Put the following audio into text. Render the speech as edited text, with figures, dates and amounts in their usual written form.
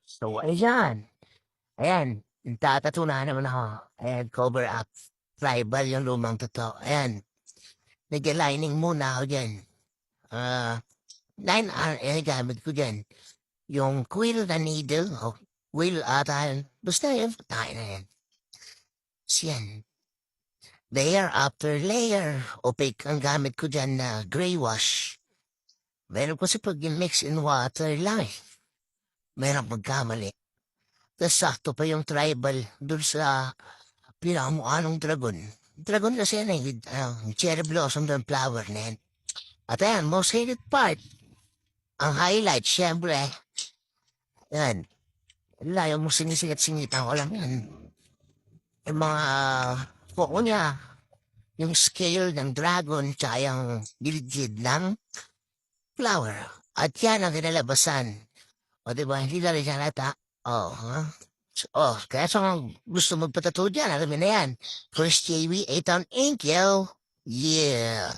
So, ayan. Ayan, nagtatattoo na naman ako. Ayan, cover up. Tribal yung lumang totoo. Ayan, nag-aligning muna ako dyan. Ah, 9R, gamit ko dyan. Yung quill na needle, o quill ata yun. Basta yun, tayo na yan. Siyan. Layer after layer, opaque ang gamit ko dyan na gray wash. Meron kasi pag mix in water lang eh. Meron pagkamali. Tapos sakto pa yung tribal dun sa pinakamukha ng dragon. Dragon kasi yan eh, with cherry blossom ng flower na yan. At ayan, most hated part, ang highlight, syempre, yan, layo mo sinisigat-singitan ko lang yan. Yung mga kuko niya, yung scale ng dragon, tsaka yung gilid ng flower. At yan ang kinalabasan. O diba, hindi na rin siya nata. Oh, ha? Kaya sa mga gusto magpatato dyan, alam mo na yan. First JV, 8 on ink, yo. Yeah.